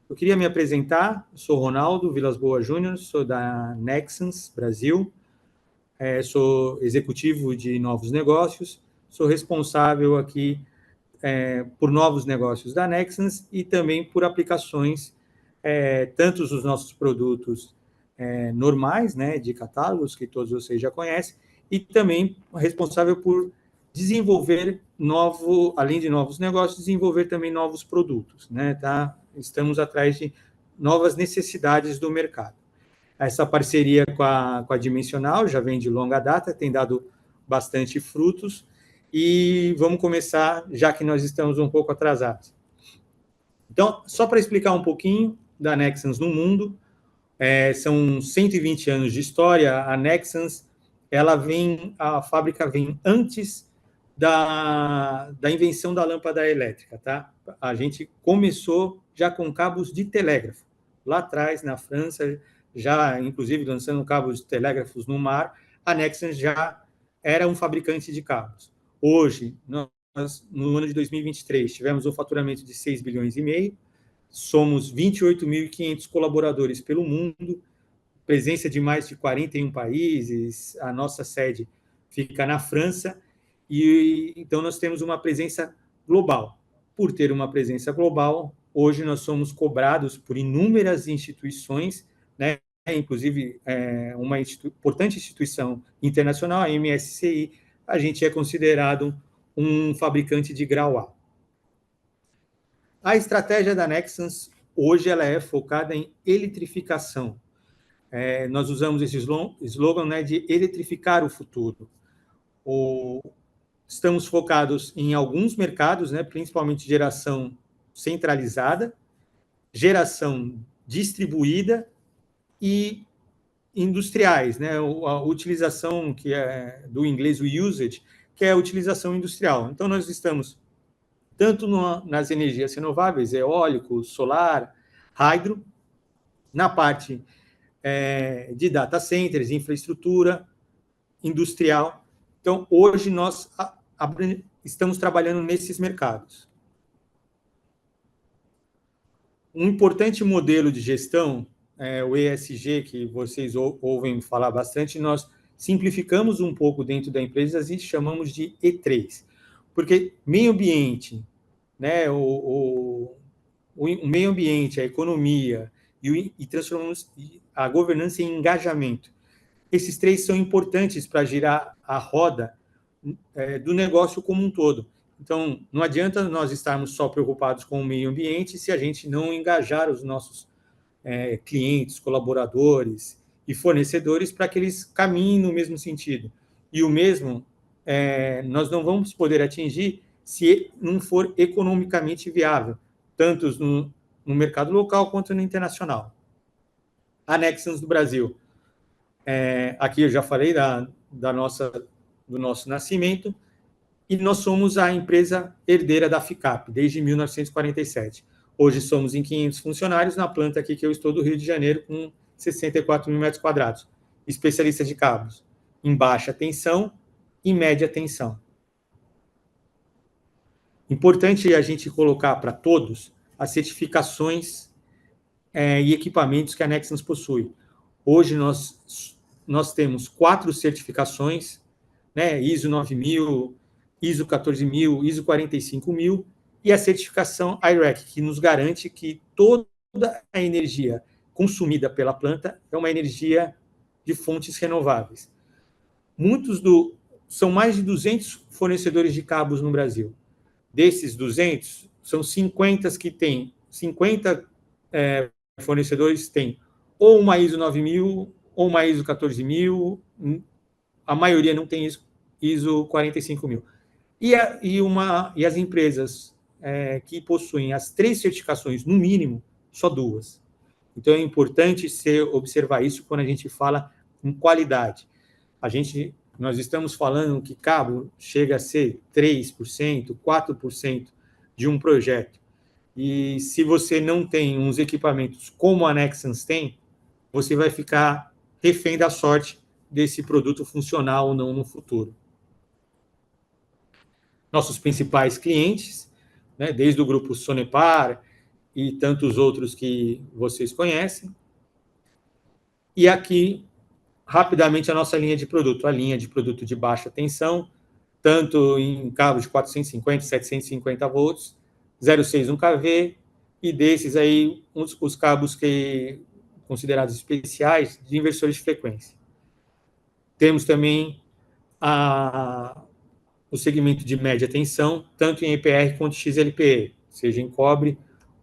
Eu queria me apresentar, sou Ronaldo Vilas Boas Júnior, sou da Nexans Brasil, sou executivo de novos negócios, sou responsável aqui por novos negócios da Nexans e também por aplicações, tanto dos nossos produtos normais, né, de catálogos, que todos vocês já conhecem, e também responsável por desenvolver além de novos negócios, desenvolver também novos produtos, né, tá? Estamos atrás de novas necessidades do mercado. Essa parceria com a Dimensional já vem de longa data, tem dado bastante frutos, e vamos começar, já que nós estamos um pouco atrasados. Então, só para explicar um pouquinho da Nexans no mundo, são 120 anos de história. A Nexans, a fábrica vem antes da invenção da lâmpada elétrica, tá? A gente começou já com cabos de telégrafo, lá atrás, na França, já, inclusive, lançando cabos de telégrafos no mar. A Nexans já era um fabricante de cabos. Hoje, nós, no ano de 2023, tivemos um faturamento de 6,5 bilhões, somos 28.500 colaboradores pelo mundo, presença de mais de 41 países, a nossa sede fica na França, e então nós temos uma presença global. Por ter uma presença global, hoje nós somos cobrados por inúmeras instituições, né? Inclusive uma importante instituição internacional, a MSCI, a gente é considerado um fabricante de grau A. A estratégia da Nexans, hoje, ela é focada em eletrificação. Nós usamos esse slogan, né, de eletrificar o futuro. Estamos focados em alguns mercados, né, principalmente geração centralizada, geração distribuída e industriais, né, a utilização, que é do inglês o usage, que é a utilização industrial. Então, nós estamos tanto nas energias renováveis, eólico, solar, hidro, na parte de data centers, infraestrutura industrial. Então, hoje nós estamos trabalhando nesses mercados. Um importante modelo de gestão, o ESG, que vocês ouvem falar bastante, nós simplificamos um pouco dentro da empresa e chamamos de E3, porque meio ambiente, né, o meio ambiente, a economia e transformamos a governança em engajamento. Esses três são importantes para girar a roda do negócio como um todo. Então, não adianta nós estarmos só preocupados com o meio ambiente se a gente não engajar os nossos clientes, colaboradores e fornecedores para que eles caminhem no mesmo sentido. E o mesmo nós não vamos poder atingir se não for economicamente viável, tanto no mercado local quanto no internacional. A Nexans do Brasil, aqui eu já falei do nosso nascimento, e nós somos a empresa herdeira da FICAP, desde 1947. Hoje somos em 500 funcionários, na planta aqui que eu estou do Rio de Janeiro, com 64 mil metros quadrados, especialistas de cabos, em baixa tensão e média tensão. Importante a gente colocar para todos as certificações e equipamentos que a Nexans possui. Hoje nós temos 4 certificações, né, ISO 9000, ISO 14000, ISO 45000, e a certificação I-REC, que nos garante que toda a energia consumida pela planta é uma energia de fontes renováveis. São mais de 200 fornecedores de cabos no Brasil. Desses 200, são 50 que têm, 50 fornecedores têm ou uma ISO 9000 ou uma ISO 14000, a maioria não tem ISO 45000. E as empresas que possuem as 3 certificações, no mínimo, só 2. Então, é importante observar isso quando a gente fala em qualidade. Nós estamos falando que cabo chega a ser 3%, 4% de um projeto. E se você não tem uns equipamentos como a Nexans tem, você vai ficar refém da sorte desse produto funcionar ou não no futuro. Nossos principais clientes, né, desde o grupo Sonepar e tantos outros que vocês conhecem. E aqui, rapidamente, a nossa linha de produto, a linha de produto de baixa tensão, tanto em cabos de 450, 750 volts, 0,6 kV, e desses aí, os cabos que considerados especiais de inversores de frequência. Temos também o segmento de média tensão, tanto em EPR quanto XLPE, seja em cobre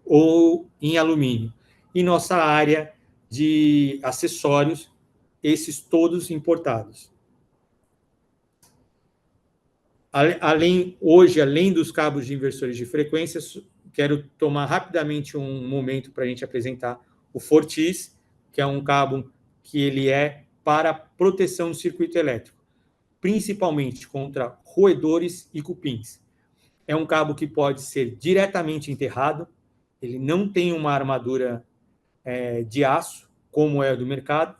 ou em alumínio. E nossa área de acessórios, esses todos importados. Além dos cabos de inversores de frequências, quero tomar rapidamente um momento para a gente apresentar o Fortis, que é um cabo que ele é para proteção do circuito elétrico, principalmente contra roedores e cupins. É um cabo que pode ser diretamente enterrado, ele não tem uma armadura de aço, como é do mercado,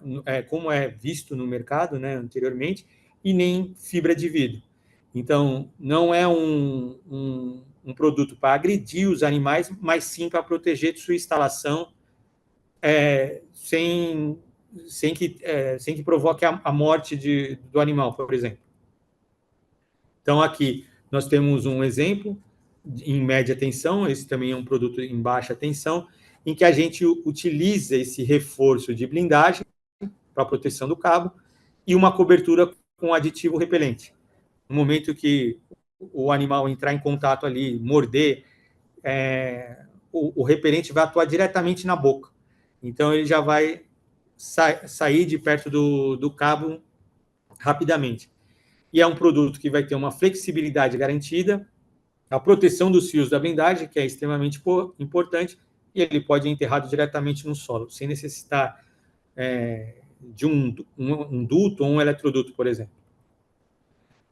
como é visto no mercado, né, anteriormente, e nem fibra de vidro. Então, não é um produto para agredir os animais, mas sim para proteger de sua instalação sem que provoque a morte do animal, por exemplo. Então, aqui nós temos um exemplo em média tensão, esse também é um produto em baixa tensão, em que a gente utiliza esse reforço de blindagem para a proteção do cabo e uma cobertura com aditivo repelente. No momento que o animal entrar em contato ali, morder, o repelente vai atuar diretamente na boca. Então, ele já vai sair de perto do cabo rapidamente. E é um produto que vai ter uma flexibilidade garantida, a proteção dos fios da blindagem, que é extremamente importante, e ele pode ser enterrado diretamente no solo, sem necessitar de um duto ou um eletroduto, por exemplo.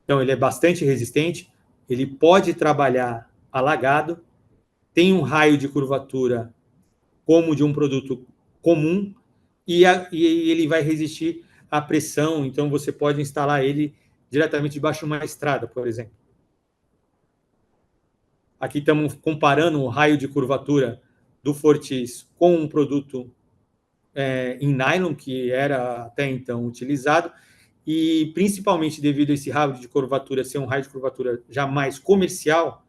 Então, ele é bastante resistente, ele pode trabalhar alagado, tem um raio de curvatura como de um produto comum, e ele vai resistir à pressão, então você pode instalar ele diretamente debaixo de uma estrada, por exemplo. Aqui estamos comparando o raio de curvatura do Fortis com um produto em nylon, que era até então utilizado, e principalmente devido a esse raio de curvatura ser um raio de curvatura já mais comercial,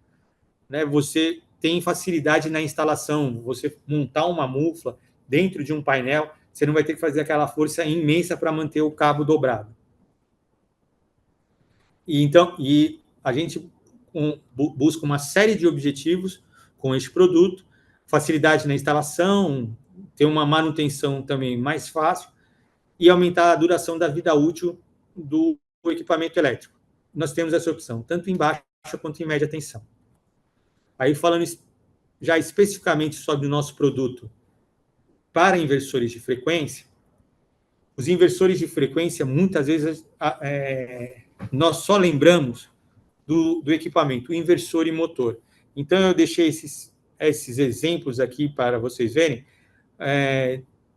né, você tem facilidade na instalação, você montar uma mufla dentro de um painel, você não vai ter que fazer aquela força imensa para manter o cabo dobrado. E a gente busca uma série de objetivos com este produto, facilidade na instalação, ter uma manutenção também mais fácil e aumentar a duração da vida útil do equipamento elétrico. Nós temos essa opção, tanto em baixa quanto em média tensão. Aí, falando já especificamente sobre o nosso produto para inversores de frequência, os inversores de frequência, muitas vezes, nós só lembramos do equipamento, o inversor e motor. Então, eu deixei esses exemplos aqui para vocês verem.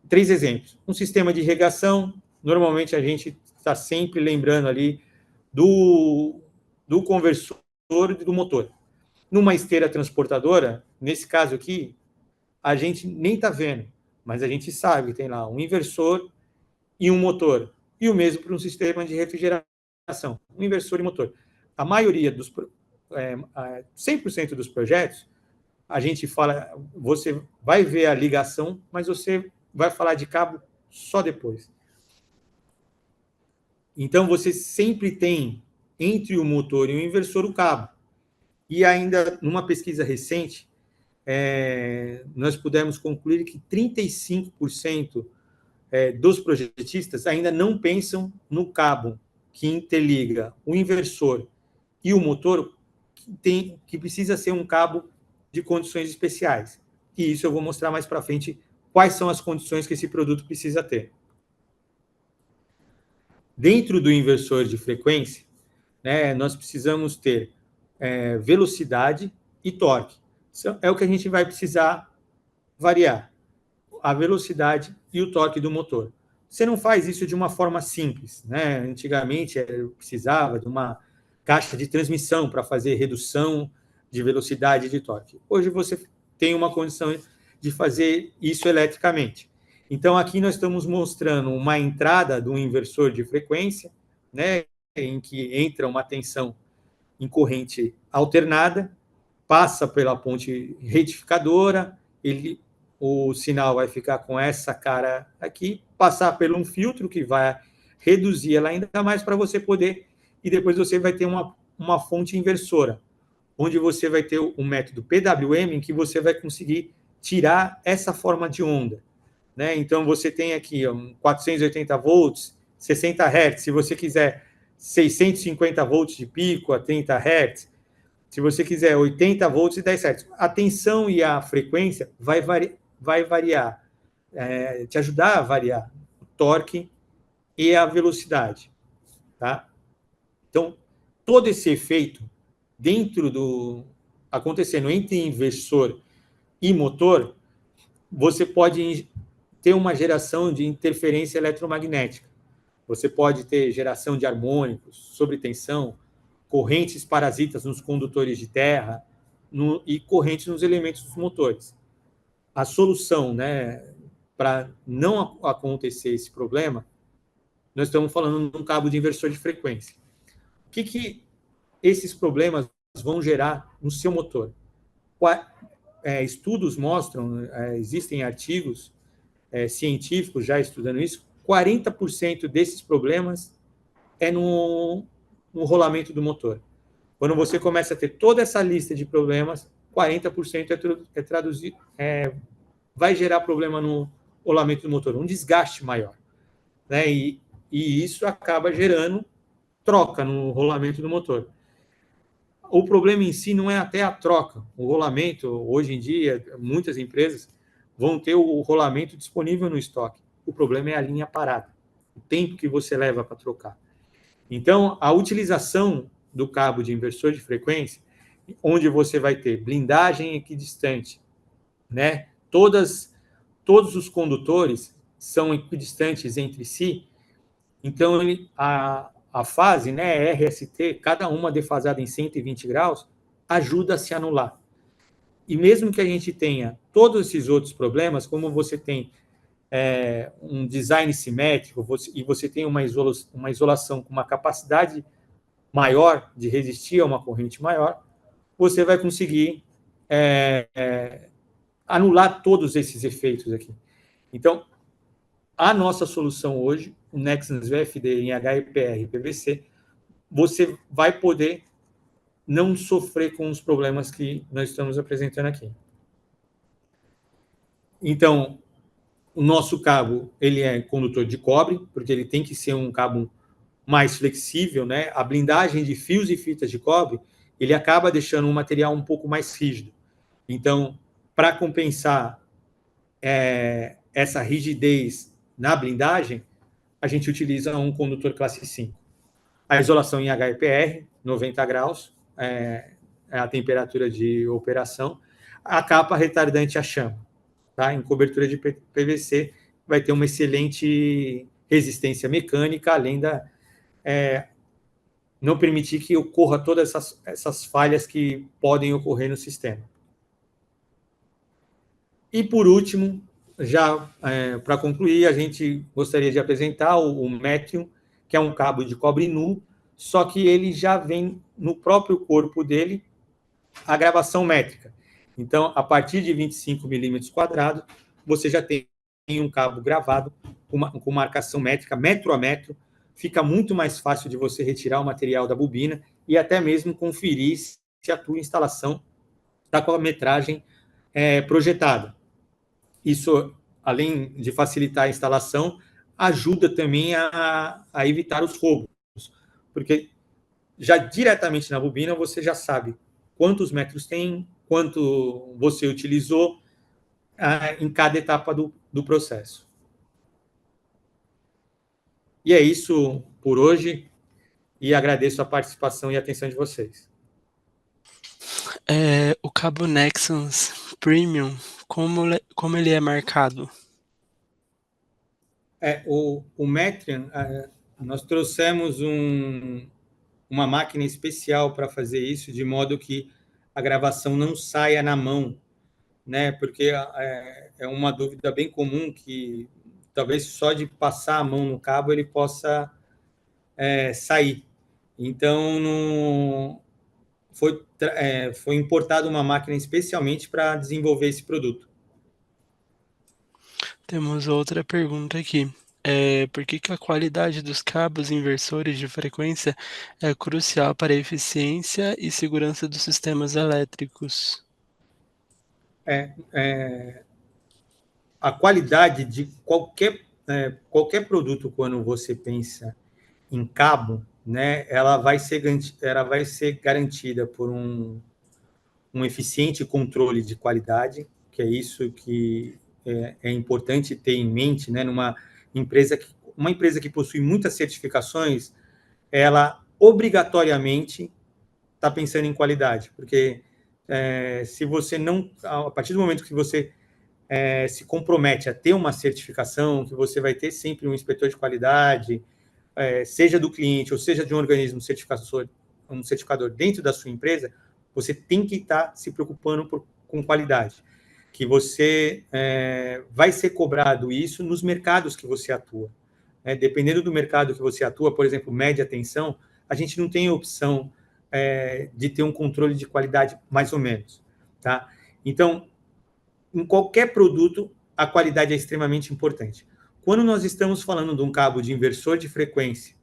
3 exemplos. Um sistema de irrigação, normalmente a gente está sempre lembrando ali do conversor e do motor. Numa esteira transportadora, nesse caso aqui, a gente nem está vendo, mas a gente sabe que tem lá um inversor e um motor. E o mesmo para um sistema de refrigeração, um inversor e motor. A maioria 100% dos projetos, a gente fala, você vai ver a ligação, mas você vai falar de cabo só depois. Então, você sempre tem, entre o motor e o inversor, o cabo. E ainda, numa pesquisa recente, nós pudemos concluir que 35% dos projetistas ainda não pensam no cabo que interliga o inversor e o motor, que precisa ser um cabo de condições especiais. E isso eu vou mostrar mais para frente quais são as condições que esse produto precisa ter. Dentro do inversor de frequência, né, nós precisamos ter velocidade e torque. É o que a gente vai precisar variar, a velocidade e o torque do motor. Você não faz isso de uma forma simples, né? Antigamente eu precisava de uma caixa de transmissão para fazer redução de velocidade e de torque. Hoje você tem uma condição de fazer isso eletricamente. Então, aqui nós estamos mostrando uma entrada de um inversor de frequência, né, em que entra uma tensão em corrente alternada, passa pela ponte retificadora, o sinal vai ficar com essa cara aqui, passar por um filtro que vai reduzir ela ainda mais para você poder, e depois você vai ter uma fonte inversora, onde você vai ter o método PWM, em que você vai conseguir tirar essa forma de onda. Né? Então, você tem aqui 480 volts, 60 Hz. Se você quiser 650 volts de pico a 30 Hz, se você quiser 80 volts e 10 Hz. A tensão e a frequência vai variar, te ajudar a variar o torque e a velocidade. Tá? Então, todo esse efeito acontecendo entre inversor e motor, você pode ter uma geração de interferência eletromagnética. Você pode ter geração de harmônicos, sobretensão, correntes parasitas nos condutores de terra e correntes nos elementos dos motores. A solução, né, para não acontecer esse problema, nós estamos falando de um cabo de inversor de frequência. O que esses problemas vão gerar no seu motor? Estudos mostram, existem artigos científicos já estudando isso, 40% desses problemas é no rolamento do motor. Quando você começa a ter toda essa lista de problemas, 40% vai gerar problema no rolamento do motor, um desgaste maior. Né? E isso acaba gerando troca no rolamento do motor. O problema em si não é até a troca. O rolamento, hoje em dia, muitas empresas vão ter o rolamento disponível no estoque. O problema é a linha parada, o tempo que você leva para trocar. Então, a utilização do cabo de inversor de frequência, onde você vai ter blindagem equidistante, né? Todos os condutores são equidistantes entre si, então a fase, né, RST, cada uma defasada em 120 graus, ajuda a se anular. E mesmo que a gente tenha todos esses outros problemas, como você tem um design simétrico, e você tem uma isolação com uma capacidade maior de resistir a uma corrente maior, você vai conseguir anular todos esses efeitos aqui. Então, a nossa solução hoje, o Nexans VFD em HIPR e PVC, você vai poder não sofrer com os problemas que nós estamos apresentando aqui. Então, o nosso cabo, ele é condutor de cobre, porque ele tem que ser um cabo mais flexível, né? A blindagem de fios e fitas de cobre, ele acaba deixando um material um pouco mais rígido. Então, para compensar essa rigidez na blindagem, a gente utiliza um condutor classe 5. A isolação em HIPR, 90 graus, é a temperatura de operação. A capa retardante a chama. Tá? Em cobertura de PVC, vai ter uma excelente resistência mecânica, além da não permitir que ocorra todas essas falhas que podem ocorrer no sistema. E, por último, já para concluir, a gente gostaria de apresentar o Metrium, que é um cabo de cobre nu, só que ele já vem no próprio corpo dele a gravação métrica. Então, a partir de 25 milímetros quadrados, você já tem um cabo gravado com marcação métrica, metro a metro. Fica muito mais fácil de você retirar o material da bobina e até mesmo conferir se a tua instalação está com a metragem projetada. Isso, além de facilitar a instalação, ajuda também a evitar os roubos, porque já diretamente na bobina você já sabe quantos metros tem, quanto você utilizou em cada etapa do processo. E é isso por hoje, e agradeço a participação e a atenção de vocês. O cabo Nexans Premium, como ele é marcado? O Metrium, nós trouxemos uma máquina especial para fazer isso, de modo que a gravação não saia na mão né? Porque é uma dúvida bem comum que talvez só de passar a mão no cabo ele possa sair. Então, foi importada uma máquina especialmente para desenvolver esse produto. Temos outra pergunta aqui. Por que que a qualidade dos cabos inversores de frequência é crucial para a eficiência e segurança dos sistemas elétricos? A qualidade de qualquer produto, quando você pensa em cabo, né, ela vai ser garantida por um eficiente controle de qualidade, que é isso que é importante ter em mente, né, uma empresa que possui muitas certificações, ela obrigatoriamente está pensando em qualidade, porque se você não, a partir do momento que você se compromete a ter uma certificação, que você vai ter sempre um inspetor de qualidade, seja do cliente ou seja de um organismo um certificador dentro da sua empresa, você tem que estar se preocupando com qualidade, que você vai ser cobrado isso nos mercados que você atua. Dependendo do mercado que você atua, por exemplo, média tensão, a gente não tem a opção de ter um controle de qualidade mais ou menos. Tá? Então, em qualquer produto, a qualidade é extremamente importante. Quando nós estamos falando de um cabo de inversor de frequência,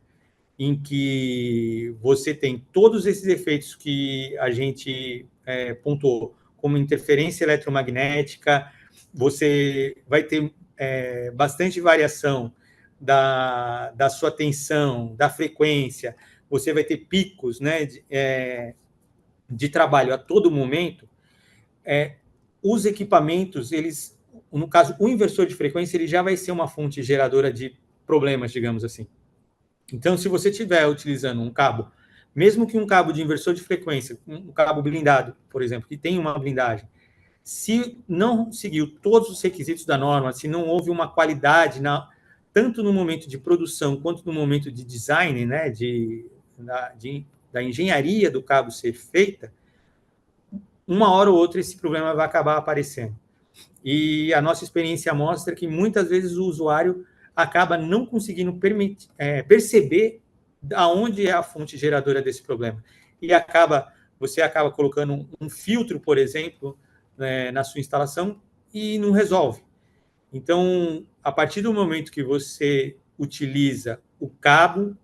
em que você tem todos esses efeitos que a gente pontuou, como interferência eletromagnética, você vai ter bastante variação da sua tensão, da frequência, você vai ter picos, né, de trabalho a todo momento. Os equipamentos, eles, no caso, o inversor de frequência, ele já vai ser uma fonte geradora de problemas, digamos assim. Então, se você estiver utilizando um cabo, mesmo que um cabo de inversor de frequência, um cabo blindado, por exemplo, que tem uma blindagem, se não seguiu todos os requisitos da norma, se não houve uma qualidade, tanto no momento de produção quanto no momento de design, né, da engenharia do cabo ser feita, uma hora ou outra esse problema vai acabar aparecendo. E a nossa experiência mostra que muitas vezes o usuário acaba não conseguindo perceber aonde é a fonte geradora desse problema. E você acaba colocando um filtro, por exemplo, na sua instalação e não resolve. Então, a partir do momento que você utiliza o cabo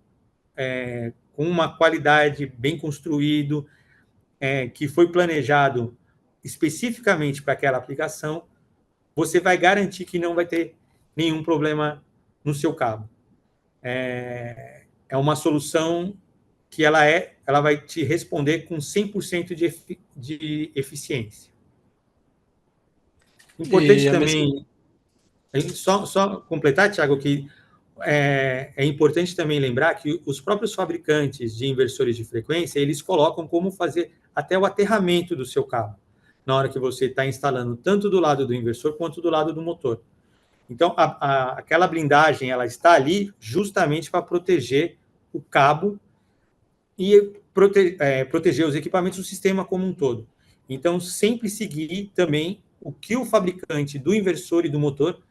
com uma qualidade bem construído, que foi planejado especificamente para aquela aplicação, você vai garantir que não vai ter nenhum problema no seu cabo. É uma solução que ela vai te responder com 100% de eficiência. Importante também, só completar, Thiago, que é importante também lembrar que os próprios fabricantes de inversores de frequência, eles colocam como fazer até o aterramento do seu cabo, na hora que você está instalando, tanto do lado do inversor quanto do lado do motor. Então, aquela blindagem, ela está ali justamente para proteger o cabo e proteger os equipamentos do sistema como um todo. Então, sempre seguir também o que o fabricante do inversor e do motor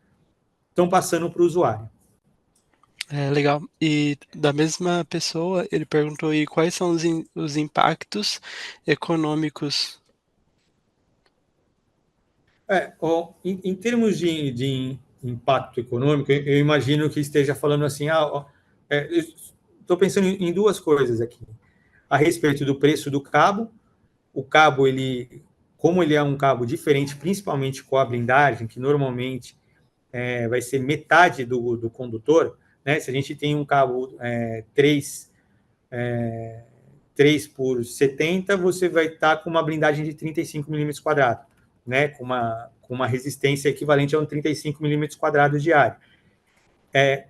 estão passando para o usuário. Legal. E da mesma pessoa, ele perguntou aí quais são os impactos econômicos. Em termos de impacto econômico, eu imagino que esteja falando assim, estou pensando em duas coisas aqui. A respeito do preço do cabo, o cabo, como ele é um cabo diferente, principalmente com a blindagem, que normalmente vai ser metade do condutor, né? Se a gente tem um cabo 3 por 70, você vai estar com uma blindagem de 35 milímetros quadrados, né? Com uma resistência equivalente a um 35 milímetros quadrados de área.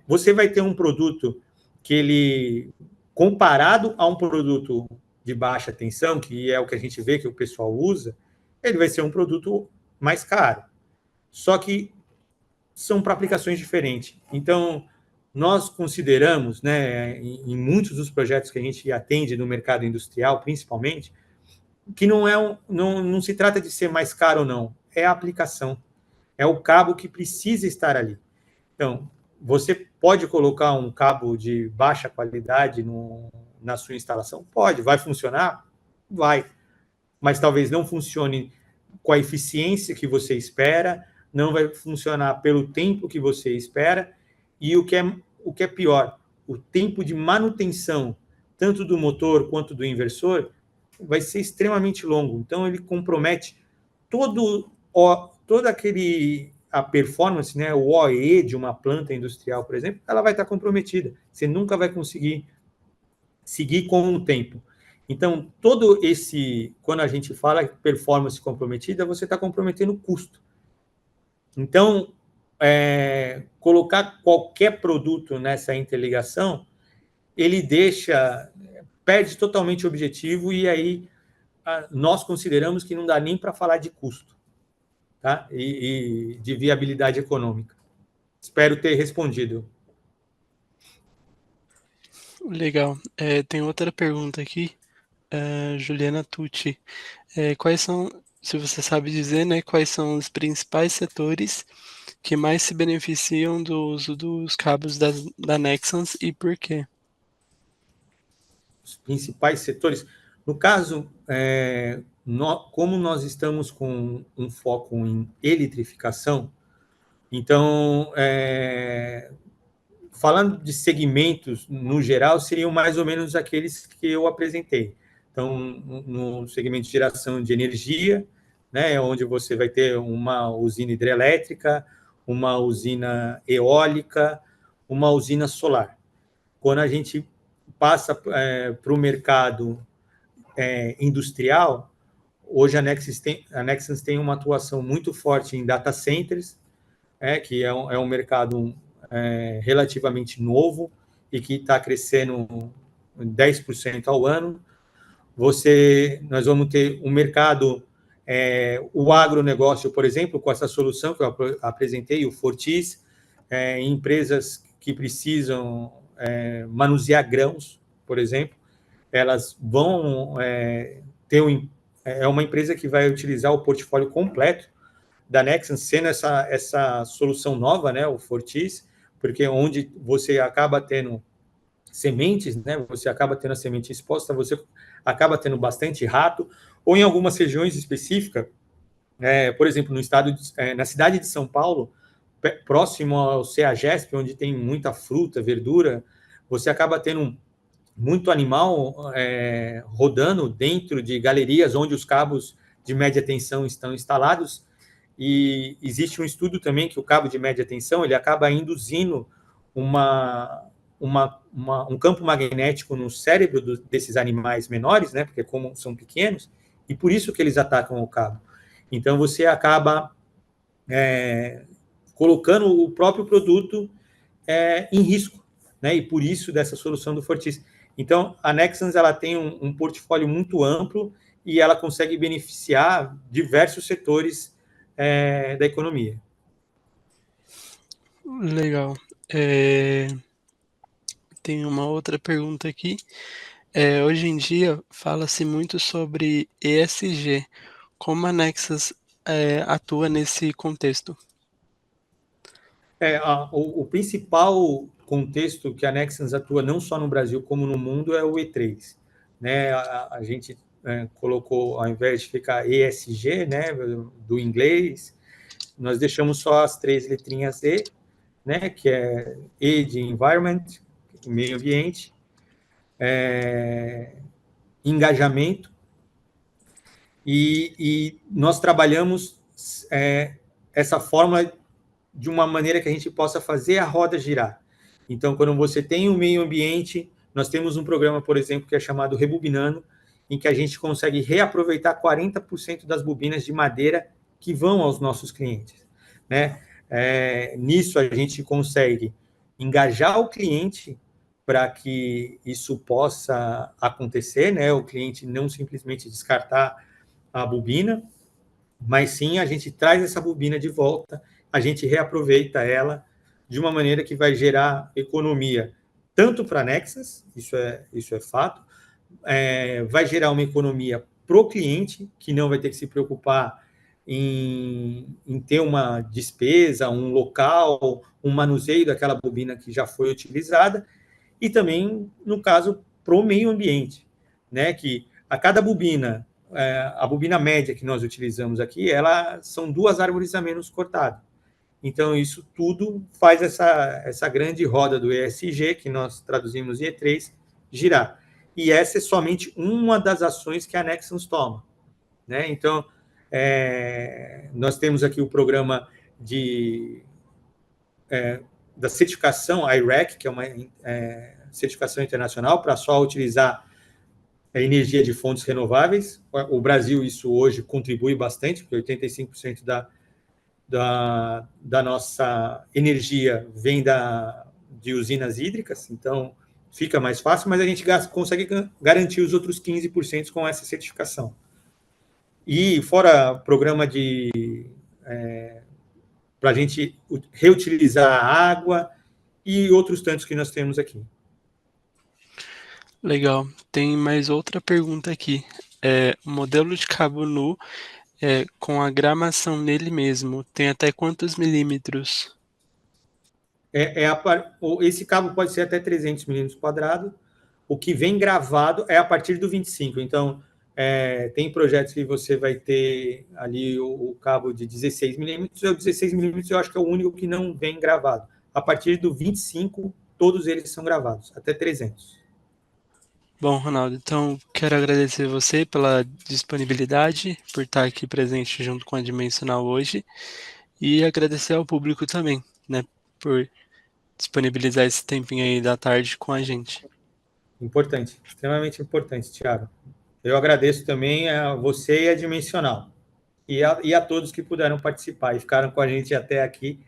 Você vai ter um produto que ele, comparado a um produto de baixa tensão, que é o que a gente vê que o pessoal usa, ele vai ser um produto mais caro. Só que são para aplicações diferentes. Então, nós consideramos, né, em muitos dos projetos que a gente atende no mercado industrial, principalmente, que não se trata de ser mais caro ou não, é a aplicação, é o cabo que precisa estar ali. Então, você pode colocar um cabo de baixa qualidade na sua instalação? Pode. Vai funcionar? Vai. Mas talvez não funcione com a eficiência que você espera, não vai funcionar pelo tempo que você espera, e o que é pior, o tempo de manutenção, tanto do motor quanto do inversor, vai ser extremamente longo. Então, ele compromete toda a performance, né, o OE de uma planta industrial, por exemplo, ela vai estar comprometida. Você nunca vai conseguir seguir com o tempo. Então, quando a gente fala performance comprometida, você está comprometendo o custo. Então, colocar qualquer produto nessa interligação, ele perde totalmente o objetivo, e aí nós consideramos que não dá nem para falar de custo, tá? E de viabilidade econômica. Espero ter respondido. Legal. Tem outra pergunta aqui, Juliana Tucci. Quais são, se você sabe dizer, né, quais são os principais setores que mais se beneficiam do uso dos cabos da Nexans e por quê? Os principais setores. No caso, como nós estamos com um foco em eletrificação, então, falando de segmentos no geral, seriam mais ou menos aqueles que eu apresentei. Então, no segmento de geração de energia, né, onde você vai ter uma usina hidrelétrica, uma usina eólica, uma usina solar. Quando a gente passa para o mercado industrial, hoje a Nexans tem uma atuação muito forte em data centers, que é um mercado relativamente novo e que está crescendo 10% ao ano. Nós vamos ter um mercado, o agronegócio, por exemplo, com essa solução que eu apresentei, o Fortis, empresas que precisam manusear grãos, por exemplo, elas vão ter uma empresa que vai utilizar o portfólio completo da Nexans, sendo essa solução nova, né, o Fortis, porque onde você acaba tendo sementes, né, você acaba tendo a semente exposta, você acaba tendo bastante rato, ou em algumas regiões específicas, por exemplo, na cidade de São Paulo, próximo ao CEAGESP, onde tem muita fruta, verdura, você acaba tendo muito animal rodando dentro de galerias onde os cabos de média tensão estão instalados, e existe um estudo também que o cabo de média tensão ele acaba induzindo um campo magnético no cérebro desses animais menores, né, porque como são pequenos, e por isso que eles atacam o cabo. Então, você acaba colocando o próprio produto em risco, né, e por isso dessa solução do Fortis. Então, a Nexans ela tem um portfólio muito amplo e ela consegue beneficiar diversos setores da economia. Legal. Tem uma outra pergunta aqui. Hoje em dia fala-se muito sobre ESG. Como a Nexans atua nesse contexto? O principal contexto que a Nexans atua não só no Brasil como no mundo é o E3. Né? A gente colocou, ao invés de ficar ESG, né, do inglês, nós deixamos só as 3 letrinhas E, né, que é E de Environment, meio ambiente, engajamento, e nós trabalhamos essa fórmula de uma maneira que a gente possa fazer a roda girar. Então, quando você tem o meio ambiente, nós temos um programa, por exemplo, que é chamado Rebobinando, em que a gente consegue reaproveitar 40% das bobinas de madeira que vão aos nossos clientes, né? Nisso, a gente consegue engajar o cliente para que isso possa acontecer, né? O cliente não simplesmente descartar a bobina, mas sim a gente traz essa bobina de volta, a gente reaproveita ela de uma maneira que vai gerar economia tanto para a Nexans, isso é fato, vai gerar uma economia para o cliente, que não vai ter que se preocupar em ter uma despesa, um local, um manuseio daquela bobina que já foi utilizada, e também, no caso, para o meio ambiente, né? Que a cada bobina, a bobina média que nós utilizamos aqui, ela são 2 árvores a menos cortadas. Então, isso tudo faz essa grande roda do ESG, que nós traduzimos em E3, girar. E essa é somente uma das ações que a Nexans toma, né? Então, nós temos aqui o programa da certificação IREC, que é uma certificação internacional para só utilizar a energia de fontes renováveis. O Brasil, isso hoje contribui bastante, porque 85% da nossa energia vem de usinas hídricas, então fica mais fácil, mas a gente consegue garantir os outros 15% com essa certificação. E fora programa para a gente reutilizar a água e outros tantos que nós temos aqui. Legal. Tem mais outra pergunta aqui. O modelo de cabo nu com a gramação nele mesmo tem até quantos milímetros? Esse cabo pode ser até 300 milímetros quadrados. O que vem gravado é a partir do 25. Então, tem projetos que você vai ter ali o cabo de 16 milímetros. O 16 milímetros eu acho que é o único que não vem gravado. A partir do 25, todos eles são gravados, até 300. Bom, Ronaldo, então quero agradecer você pela disponibilidade, por estar aqui presente junto com a Dimensional hoje, e agradecer ao público também, né, por disponibilizar esse tempinho aí da tarde com a gente. Importante, extremamente importante, Thiago. Eu agradeço também a você e a Dimensional, e a todos que puderam participar e ficaram com a gente até aqui